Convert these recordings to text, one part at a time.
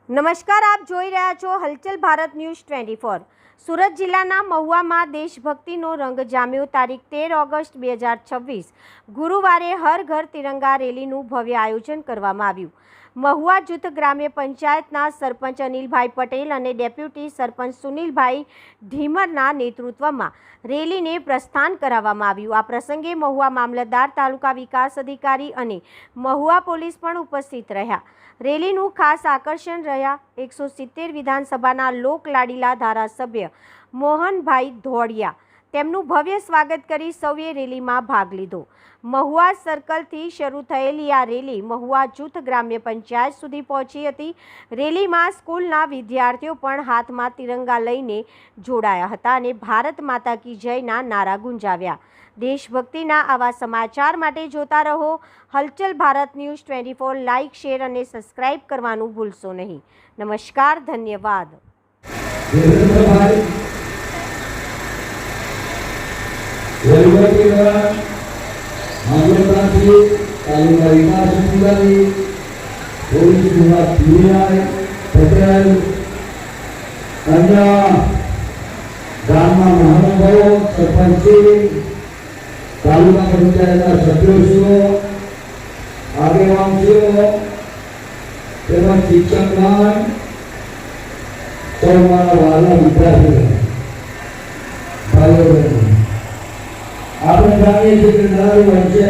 નમસ્કાર, આપ જોઈ રહ્યા છો હલચલ ભારત ન્યૂઝ 24। સુરત જિલ્લાના મહુવામાં દેશભક્તિનો રંગ જામ્યો। તારીખ 13 ઓગસ્ટ 2026 ગુરુવારે હર ઘર તિરંગા રેલીનું ભવ્ય આયોજન કરવામાં આવ્યું। મહુવા જૂથ ગ્રામ્ય પંચાયતના સરપંચ અનિલભાઈ પટેલ અને ડેપ્યુટી સરપંચ સુનિલભાઈ ઢીમરના નેતૃત્વમાં રેલીને પ્રસ્થાન કરાવવામાં આવ્યું। આ પ્રસંગે મહુવા મામલતદાર, તાલુકા વિકાસ અધિકારી અને મહુવા પોલીસ પણ ઉપસ્થિત રહ્યા। રેલીનું ખાસ આકર્ષણ રહ્યા 170 વિધાનસભાના લોકલાડીલા ધારાસભ્ય મોહનભાઈ ધોળિયા। તેમનું ભવ્ય સ્વાગત કરી સૌએ રેલીમાં ભાગ લીધો। મહુવા સર્કલથી શરૂ થયેલી આ રેલી મહુવા જૂથ ગ્રામ્ય પંચાયત સુધી પહોંચી હતી। રેલીમાં સ્કૂલના વિદ્યાર્થીઓ પણ હાથમાં તિરંગા લઈને જોડાયા હતા અને ભારત માતા કી જયના નારા ગુંજાવ્યા। દેશભક્તિના આવા સમાચાર માટે જોતા રહો હલચલ ભારત ન્યૂઝ 24। લાઇક, શેર અને સબસ્ક્રાઇબ કરવાનું ભૂલશો નહીં। નમસ્કાર, ધન્યવાદ। તાલુકા પંચાયતના સભ્યોશ્રીઓ, આગેવાનશ્રીઓ, તેમજ શિક્ષકગણ, સૌ મારા વહાલા વિદ્યાર્થીઓ, ભાઈઓ બહેનો, આપણે જાણીએ છીએ કે દર વર્ષે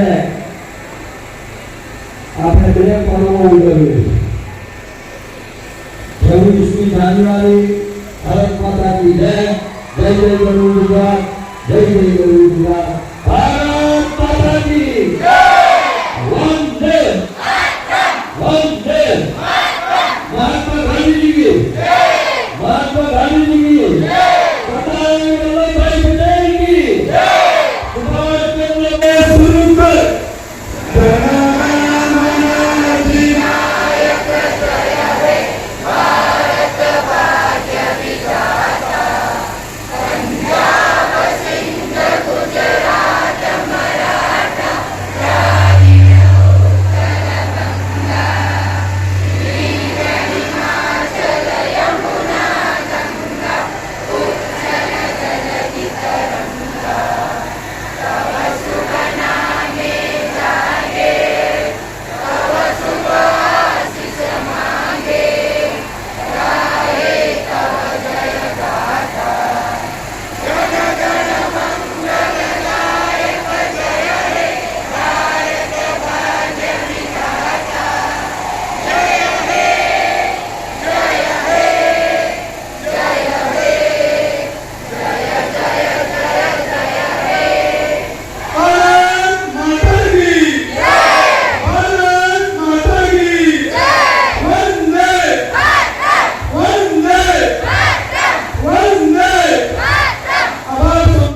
આપણે બે પર્વો ઉજવીએ છીએ। 26મી જાન્યુઆરી ભારત માતા કી જય, જય જય ગરુ ગુજરાત।